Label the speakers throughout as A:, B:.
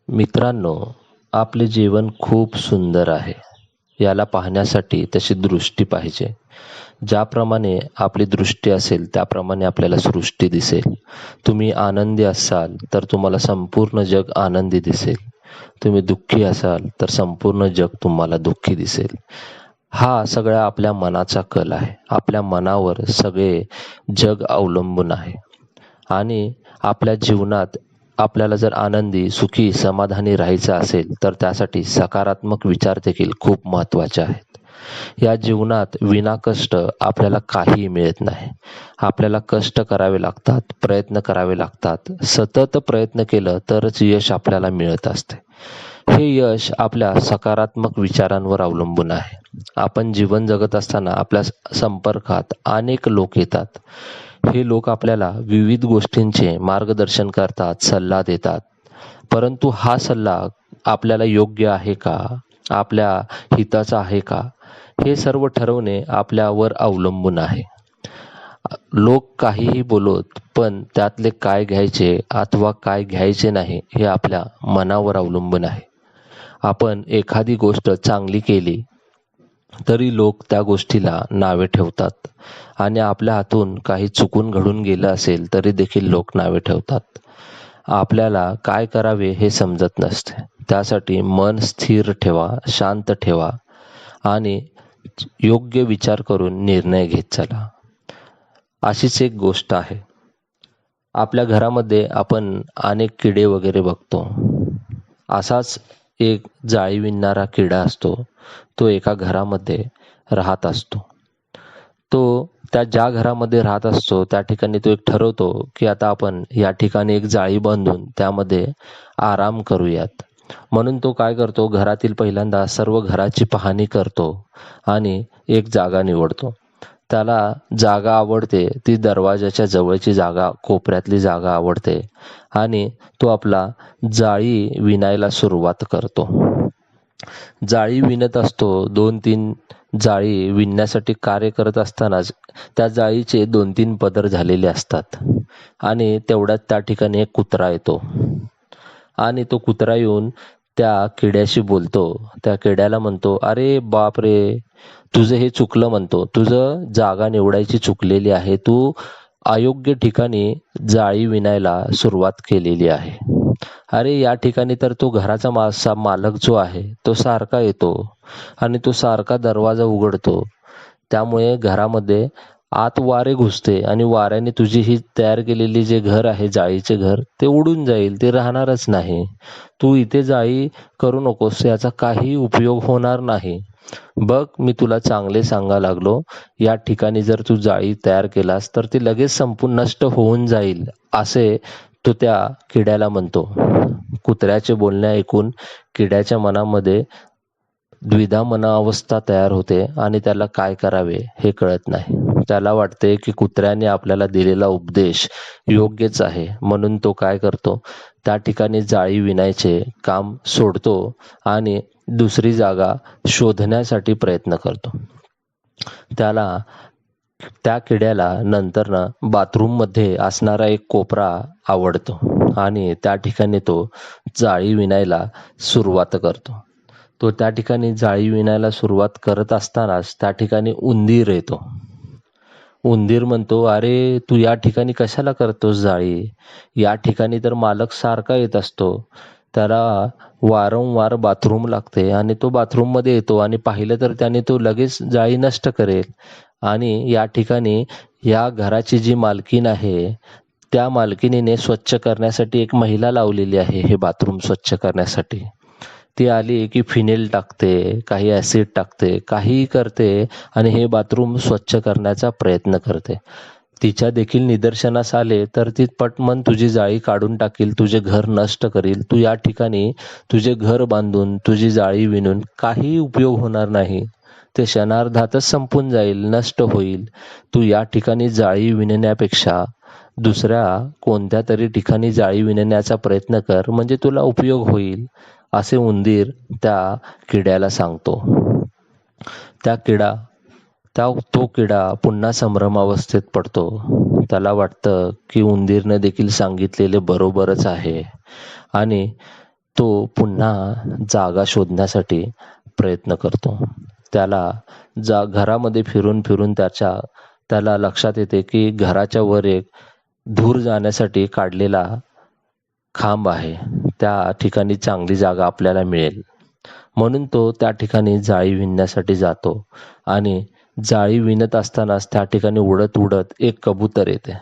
A: मित्रांनो, आपले जीवन खूप सुंदर आहे. याला पाहण्यासाठी तशी दृष्टी पाहिजे. ज्याप्रमाणे आपली दृष्टी असेल त्याप्रमाणे आपल्याला सृष्टी दिसेल. तुम्ही आनंदी असाल तर तुम्हाला संपूर्ण जग आनंदी दिसेल. तुम्ही दुःखी असाल तर संपूर्ण जग तुम्हाला दुःखी दिसेल. हा सगळा आपल्या मनाचा कल आहे. आपल्या मनावर सगळे जग अवलंबून आहे. आणि आपल्या जीवनात आपल्याला जर आनंदी, सुखी, समाधानी राहायचं असेल तर त्यासाठी सकारात्मक विचार देखील खूप महत्त्वाचे आहेत. या जीवनात विनाकष्ट आपल्याला काहीही मिळत नाही. आपल्याला कष्ट करावे लागतात, प्रयत्न करावे लागतात. सतत प्रयत्न केलं तरच यश आपल्याला मिळत असते. हे यश आपल्या सकारात्मक विचारांवर अवलंबून आहे. आपण जीवन जगत असताना आपल्या संपर्कात अनेक लोक येतात. हे लोक आपल्याला विविध गोष्टींचे मार्गदर्शन करतात, सल्ला देतात. परंतु हा सल्ला आपल्याला योग्य आहे का? आपल्या हिताचा आहे का? हे सर्व ठरवणे आपल्यावर अवलंबून आहे. लोक काहीही बोलोत, पण त्यातले काय घ्यायचे अथवा काय घ्यायचे नाही हे आपल्या मनावर अवलंबून आहे. आपण एखादी गोष्ट चांगली केली तरी लोक त्या गोष्टीला नावे ठेवतात आणि आपल्या हातून काही चुकून घडून गेलं असेल तरी देखील लोक नावे ठेवतात. आपल्याला काय करावे हे समजत नसते. त्यासाठी मन स्थिर ठेवा, शांत ठेवा आणि योग्य विचार करून निर्णय घेत चला. अशीच एक गोष्ट आहे. आपल्या घरामध्ये आपण अनेक किडे वगैरे बघतो. असाच एक जाळी विणणारा किडा असतो. तो एका घरामध्ये राहत असतो. तो त्या ज्या घरामध्ये राहत असतो त्या ठिकाणी तो एक ठरवतो की आता आपण या ठिकाणी एक जाळी बांधून त्यामध्ये आराम करूयात. म्हणून तो काय करतो, घरातील पहिल्यांदा सर्व घराची पाहणी करतो आणि एक जागा निवडतो. त्याला जागा आवडते ती दरवाजाच्या जवळची जागा, कोपऱ्यातली जागा आवडते आणि तो आपला जाळी विणायला सुरुवात करतो. जाळी विणत असतो. 2-3 जाळी विणण्यासाठी कार्य करत असतानाच त्या जाळीचे 2-3 पदर झालेले असतात आणि तेवढ्यात त्या ठिकाणी एक कुत्रा येतो आणि तो कुत्रा येऊन त्या किड्याशी बोलतो. त्या किड्याला म्हणतो, "अरे बाप रे, तुझं हे चुकलं" म्हणतो. "तुझं जागा निवडायची चुकलेली आहे. तू अयोग्य ठिकाणी जाळी विणायला सुरुवात केलेली आहे. अरे या ठिकाणी तर तो घराचा मालक जो आहे तो सारखा येतो आणि तो सारखा दरवाजा उघडतो. त्यामुळे घरामध्ये आत वारे घुसते आणि वाऱ्याने तुझी ही तयार केलेली जे घर आहे, जाळीचे घर, ते उडून जाईल, ते राहणारच नाही. तू इथे जाळी करू नकोस, याचा काही उपयोग होणार नाही. बघ, मी तुला चांगले सांगा लागलो, या ठिकाणी जर तू जाळी तयार केलास तर ती लगेच संपून नष्ट होऊन जाईल" असे तो त्या किड्याला म्हणतो. कुत्र्याचे बोलणे ऐकून किड्याच्या मनामध्ये द्विधा मनावस्था तयार होते आणि त्याला काय करावे हे कळत नाही. त्याला वाटते की कुत्र्याने आपल्याला दिलेला उपदेश योग्यच आहे. म्हणून तो काय करतो, त्या ठिकाणी जाळी विणायचे काम सोडतो आणि दुसरी जागा शोधण्यासाठी प्रयत्न करतो. त्या किड्याला नंतर बाथरूममध्ये असणारा एक कोपरा आवडतो आणि त्या ठिकाणी तो जाळी विणायला सुरुवात करतो. तो त्या ठिकाणी जाळी विणायला सुरुवात करत असतानाच त्या ठिकाणी उंदीर येतो. उंदीर म्हणतो, "अरे तू या ठिकाणी कशाला करतोस जाळी? या ठिकाणी तर मालक सारखा येत असतो. त्याला वारंवार बाथरूम लागते आणि तो बाथरूममध्ये येतो आणि पाहिलं तर त्याने तो लगेच जाळी नष्ट करेल. आणि या ठिकाणी या घराची जी मालकीण आहे त्या मालकिणीने स्वच्छ करण्यासाठी एक महिला लावलेली आहे हे बाथरूम स्वच्छ करण्यासाठी. ती आली की फिनेल टाकते, काही ॲसिड टाकते, काहीही करते आणि हे बाथरूम स्वच्छ करण्याचा प्रयत्न करते. तिच्या देखील निदर्शनास आले तर ती पटमन तुझी जाळी काढून टाकील, तुझे घर नष्ट करील. तू या ठिकाणी तुझे घर बांधून, तुझी जाळी विणून काही उपयोग होणार नाही. ते क्षणार्धातच संपून जाईल, नष्ट होईल. तू या ठिकाणी जाळी विणण्यापेक्षा दुसऱ्या कोणत्या तरी ठिकाणी जाळी विणण्याचा प्रयत्न कर, म्हणजे तुला उपयोग होईल" असे उंदीर त्या किड्याला सांगतो. तो किडा पुन्हा संभ्रमावस्थेत पडतो. त्याला वाटतं की उंदीरने देखील सांगितलेले बरोबरच आहे आणि तो पुन्हा जागा शोधण्यासाठी प्रयत्न करतो. त्याला घरामध्ये फिरून फिरून त्याला लक्षात येते की घराच्या वर एक धूर जाण्यासाठी काढलेला खांब आहे. त्या ठिकाणी चांगली जागा आपल्याला मिळेल. म्हणून तो त्या ठिकाणी जाळी विणण्यासाठी जातो आणि जाळी विणत असतानाच त्या ठिकाणी उडत उडत एक कबूतर येते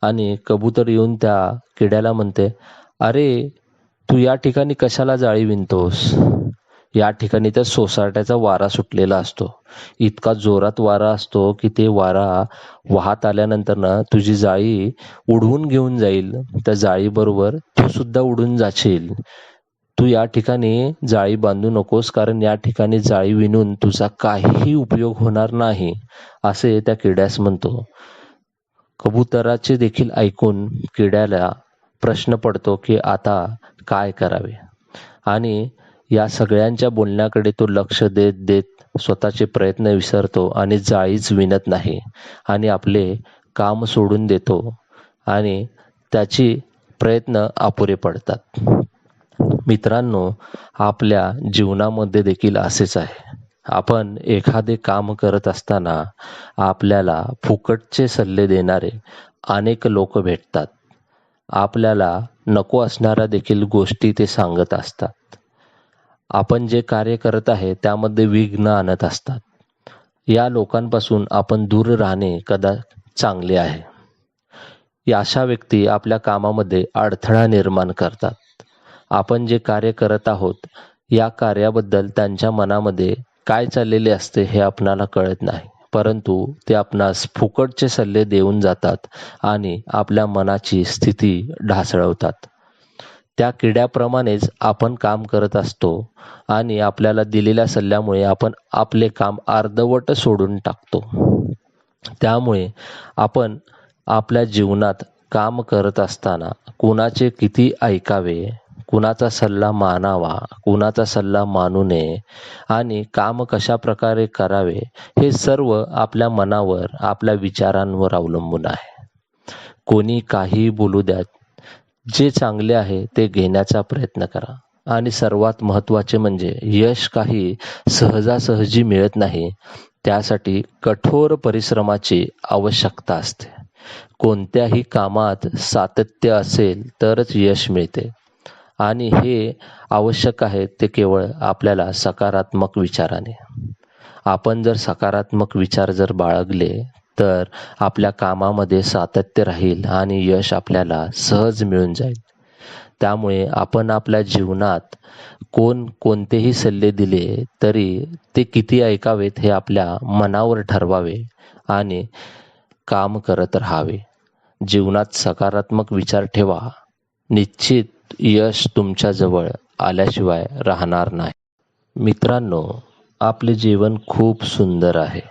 A: आणि कबूतर येऊन त्या किड्याला म्हणते, "अरे, तू या ठिकाणी कशाला जाळी विणतोस? या ठिकाणी त्या सोसाट्याचा वारा सुटलेला असतो. इतका जोरात वारा असतो की ते वारा वाहत आल्यानंतर ना तुझी जाळी उडवून घेऊन जाईल. त्या जाळीबरोबर तू सुद्धा उडून जाशील. तू या ठिकाणी जाळी बांधू नकोस, कारण या ठिकाणी जाळी विणून तुझा काहीही उपयोग होणार नाही," असे त्या किड्यास म्हणतो. कबुतराचे देखील ऐकून किड्याला प्रश्न पडतो की आता काय करावे. आणि या सगळ्यांच्या बोलण्याकडे तो लक्ष देत देत स्वतःचे प्रयत्न विसरतो आणि जाळीच विणत नाही आणि आपले काम सोडून देतो आणि त्याची प्रयत्न अपुरे पडतात. मित्रांनो, आपल्या जीवनामध्ये देखील असेच आहे. आपण एखादे काम करत असताना आपल्याला फुकटचे सल्ले देणारे अनेक लोक भेटतात. आपल्याला नको असणाऱ्या देखील गोष्टी ते सांगत असतात. आपण जे कार्य करत आहे त्यामध्ये विघ्न आणत असतात. या लोकांपासून आपण दूर राहणे चांगले आहे. या अशा व्यक्ती आपल्या कामामध्ये अडथळा निर्माण करतात. आपण जे कार्य करत आहोत या कार्याबद्दल त्यांच्या मनामध्ये काय चाललेले असते हे आपणाला कळत नाही, परंतु ते आपणास फुकटचे सल्ले देऊन जातात आणि आपल्या मनाची स्थिती ढासळवतात. त्या किड्याप्रमाणेच आपण काम करत असतो आणि आपल्याला दिलेल्या सल्ल्यामुळे आपण आपले काम अर्धवट सोडून टाकतो. त्यामुळे आपण आपल्या जीवनात काम करत असताना कुणाचे किती ऐकावे, कुणाचा सल्ला मानावा, कुणाचा सल्ला मानू नये आणि काम कशा प्रकारे करावे हे सर्व आपल्या मनावर, आपल्या विचारांवर अवलंबून आहे. कोणी काहीही बोलू द्या, जे चांगले आहे ते घेण्याचा प्रयत्न करा. आणि सर्वात महत्त्वाचे म्हणजे यश काही सहजासहजी मिळत नाही. त्यासाठी कठोर परिश्रमाची आवश्यकता असते. कोणत्याही कामात सातत्य असेल तरच यश मिळते आणि हे आवश्यक आहे ते केवळ आपल्याला सकारात्मक विचाराने. आपण जर सकारात्मक विचार जर बाळगले तर आपल्या कामामध्ये सातत्य राहील आणि यश आपल्याला सहज मिळून जाईल. त्यामुळे आपण आपल्या जीवनात कोणतेही सल्ले दिले तरी ते किती ऐकावेत हे आपल्या मनावर ठरवावे आणि काम करत राहावे. जीवनात सकारात्मक विचार ठेवा. निश्चित यश तुमच्याजवळ आल्याशिवाय राहणार नाही. मित्रांनो, आपले जीवन खूप सुंदर आहे.